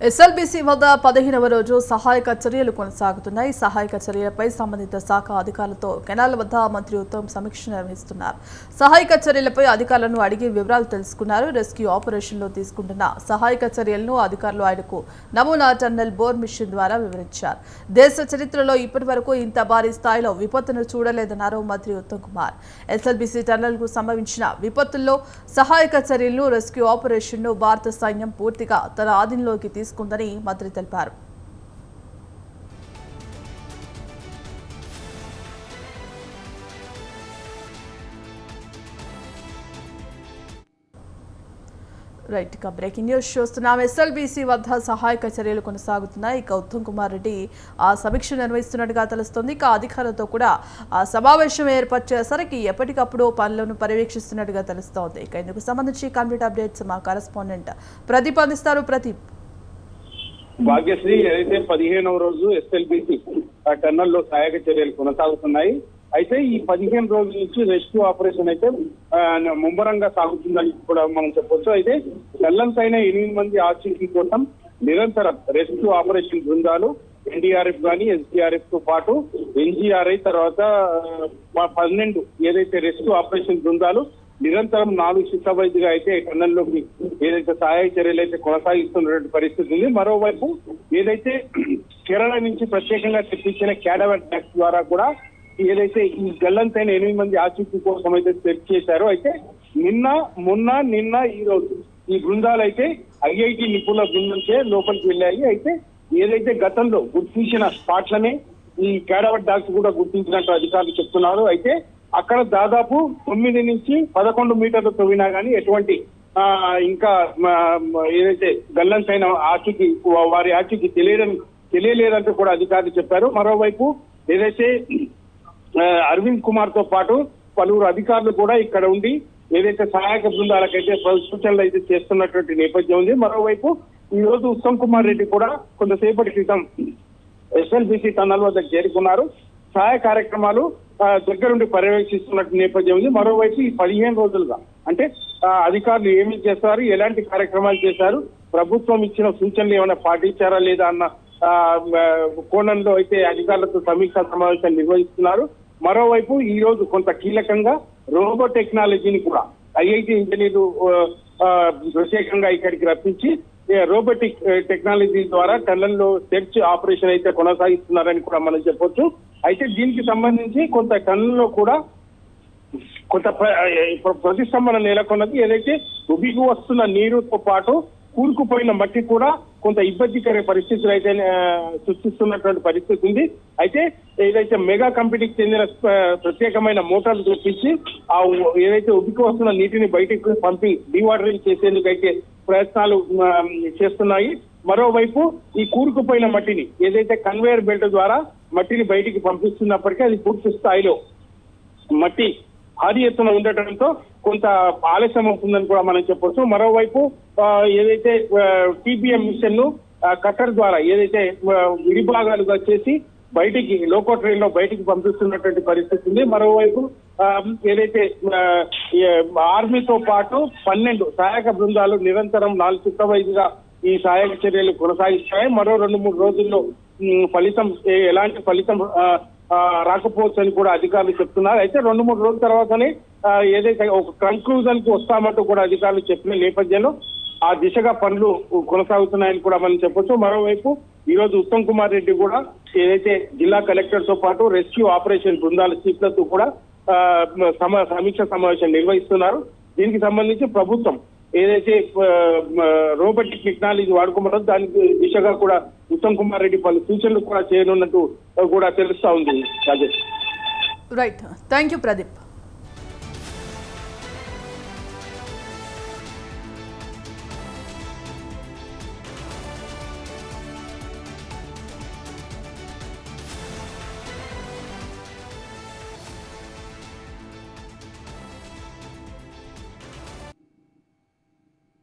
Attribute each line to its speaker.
Speaker 1: SLBC వద్ద 15వ రోజు సహాయక చర్యలు కొనసాగుతున్నాయి. సహాయక చర్యలపై సంబంధిత శాఖ అధికారులతో కెనాల్ వద్ద మంత్రి ఉత్తమ్ సమీక్ష నిర్వహిస్తున్నారు. సహాయక చర్యలపై అధికారులను అడిగి వివరాలు తెలుసుకున్నారు. రెస్క్యూ ఆపరేషన్లో తీసుకుంటున్న సహాయక చర్యలను అధికారులు ఆయనకు నమూనా టన్నెల్ బోర్ మిషన్ ద్వారా వివరించారు. దేశ చరిత్రలో ఇప్పటి వరకు ఇంత భారీ స్థాయిలో విపత్తును చూడలేదన్నారు మంత్రి ఉత్తమ్ కుమార్. ఎస్ఎల్బీసీ టన్నెల్ కు సంభవించిన విపత్తుల్లో సహాయక చర్యలను రెస్క్యూ ఆపరేషన్ ను భారత సైన్యం పూర్తిగా తన ఆధీనంలోకి తీసుకుందని మంత్రి తెలిపారు. రైట్ ఇక బ్రేకింగ్ న్యూస్ చూస్తున్నాం. ఎస్ఎల్బీసీ వద్ద సహాయక చర్యలు కొనసాగుతున్నాయి. ఇక ఉత్తమ్ కుమార్ రెడ్డి ఆ సమీక్ష నిర్వహిస్తున్నట్టుగా తెలుస్తోంది. ఇక అధికారులతో కూడా ఆ సమావేశం ఏర్పాటు చేసరికి ఎప్పటికప్పుడు పనులను పర్యవేక్షిస్తున్నట్టుగా తెలుస్తోంది. ఇక ఇందుకు సంబంధించి కంప్లీట్ అప్డేట్స్ మా కరెస్పాండెంట్ ప్రదీప్ అందిస్తారు. ప్రదీప్.
Speaker 2: భాగ్యశ్రీ, ఏదైతే 15వ రోజు ఎస్ఎల్బీసీ టన్నెల్లో సహాయక చర్యలు కొనసాగుతున్నాయి. అయితే ఈ 15 రోజుల నుంచి రెస్క్యూ ఆపరేషన్ అయితే ముమ్మరంగా సాగుతుందని కూడా మనం చెప్పొచ్చు. అయితే గల్లంతైన 8 మంది ఆచూకీ కోసం నిరంతరం రెస్క్యూ ఆపరేషన్ బృందాలు ఎన్డీఆర్ఎఫ్ కానీ ఎస్డీఆర్ఎఫ్ తో పాటు ఎన్జీఆర్ఐ తర్వాత 12 ఏదైతే రెస్క్యూ ఆపరేషన్ బృందాలు నిరంతరం 4 షిఫ్ట్ల వైద్యుగా అయితే టన్నెల్లోకి ఏదైతే సహాయక చర్యలు అయితే కొనసాగిస్తున్నటువంటి పరిస్థితి ఉంది. మరోవైపు ఏదైతే కేరళ నుంచి ప్రత్యేకంగా తెప్పించిన క్యాడవర్ ట్యాక్స్ ద్వారా కూడా ఏదైతే ఈ గల్లంతైన 8 మంది ఆచూకీ కోసం అయితే సెర్చ్ చేశారో, అయితే నిన్న ఈ రోజు ఈ బృందాలు అయితే ఐఐటి నిపుణుల బృందంచే లోపలికి వెళ్ళాయి. అయితే ఏదైతే గతంలో గుర్తించిన స్పాట్లనే ఈ క్యాడవర్ డాగ్స్ కూడా గుర్తించినట్టు అధికారులు చెప్తున్నారు. అయితే అక్కడ దాదాపు 9 నుంచి 11 మీటర్లు తవ్వినా కానీ ఎటువంటి ఇంకా ఏదైతే గల్లంతైన ఆచూకీ వారి ఆచూకీ తెలియలేదంటూ కూడా అధికారులు చెప్పారు. మరోవైపు ఏదైతే అరవింద్ కుమార్ తో పాటు పలువురు అధికారులు కూడా ఇక్కడ ఉండి ఏదైతే సహాయక బృందాలకైతే సూచనలు అయితే చేస్తున్నటువంటి నేపథ్యం ఉంది. మరోవైపు ఈ రోజు ఉత్తమ్ కుమార్ రెడ్డి కూడా కొంతసేపటి క్రితం ఎస్ఎల్బీసీ టన్నెల్ వద్దకు చేరుకున్నారు. సహాయ కార్యక్రమాలు దగ్గరుండి పర్యవేక్షిస్తున్నట్టు నేపథ్యం ఉంది. మరోవైపు ఈ 15 రోజులుగా అంటే అధికారులు ఏమి చేస్తారు, ఎలాంటి కార్యక్రమాలు చేశారు, ప్రభుత్వం ఇచ్చిన సూచనలు ఏమైనా పాటించారా లేదా అన్న కోణంలో అయితే అధికారులతో సమీక్షా సమావేశాలు నిర్వహిస్తున్నారు. మరోవైపు ఈ రోజు కొంత కీలకంగా రోబో టెక్నాలజీని కూడా ఐఐటి ఇంజనీర్లు ప్రత్యేకంగా ఇక్కడికి రప్పించి రోబోటిక్ టెక్నాలజీ ద్వారా టన్నెల్లో సెర్చ్ ఆపరేషన్ అయితే కొనసాగిస్తున్నారని కూడా మనం చెప్పొచ్చు. అయితే దీనికి సంబంధించి కొంత టన్నెల్లో కూడా కొంత ప్రతిష్టంభన నెలకొన్నది. ఏదైతే ఉబికి వస్తున్న నీరుతో పాటు కూరుకుపోయిన మట్టి కూడా కొంత ఇబ్బందికర పరిస్థితులు అయితే సృష్టిస్తున్నటువంటి పరిస్థితి ఉంది. అయితే ఏదైతే మెగా కంపెనీకి చెందిన ప్రత్యేకమైన మోటార్లు తెప్పించి ఆ ఏదైతే ఉబికి వస్తున్న నీటిని బయటకు పంపి డీవాటరింగ్ చేసేందుకు అయితే ప్రయత్నాలు చేస్తున్నాయి. మరోవైపు ఈ కూరుకుపోయిన మట్టిని ఏదైతే కన్వేయర్ బెల్ట్ ద్వారా మట్టిని బయటికి పంపిస్తున్నప్పటికీ అది పూర్తి స్థాయిలో మట్టి భారీ ఎత్తున ఉండటంతో కొంత ఆలస్యం అవుతుందని కూడా మనం చెప్పొచ్చు. మరోవైపు ఏదైతే టీబీఎం మిషన్ ను కట్టర్ ద్వారా ఏదైతే విడిభాగాలుగా చేసి బయటికి లోకో ట్రైన్ లో బయటికి పంపిస్తున్నటువంటి పరిస్థితి ఉంది. మరోవైపు ఏదైతే ఆర్మీతో పాటు 12 సహాయక బృందాలు నిరంతరం 4 షిఫ్ట్ల వైద్యుగా ఈ సహాయక చర్యలు కొనసాగిస్తాయి. మరో 2-3 రోజుల్లో ఎలాంటి ఫలితం రాకపోవచ్చు అని కూడా అధికారులు చెప్తున్నారు. అయితే 2-3 రోజుల తర్వాతనే ఏదైతే ఒక కన్క్లూజన్ కు వస్తామంటూ కూడా అధికారులు చెప్పిన నేపథ్యంలో ఆ దిశగా పనులు కొనసాగుతున్నాయని కూడా మనం చెప్పొచ్చు. మరోవైపు ఈ రోజు ఉత్తమ్ కుమార్ రెడ్డి కూడా ఏదైతే జిల్లా కలెక్టర్ తో పాటు రెస్క్యూ ఆపరేషన్ బృందాల చీఫ్లతో కూడా సమీక్ష సమావేశం నిర్వహిస్తున్నారు. దీనికి సంబంధించి ప్రభుత్వం ఏదైతే రోబోటిక్ టెక్నాలజీ వాడుకోమన్నదో దానికి దిశగా కూడా ఉత్తమ్ కుమార్ రెడ్డి పలు సూచనలు కూడా చేయనున్నట్టు కూడా తెలుస్తా ఉంది.
Speaker 1: Right, thank you Pradeep.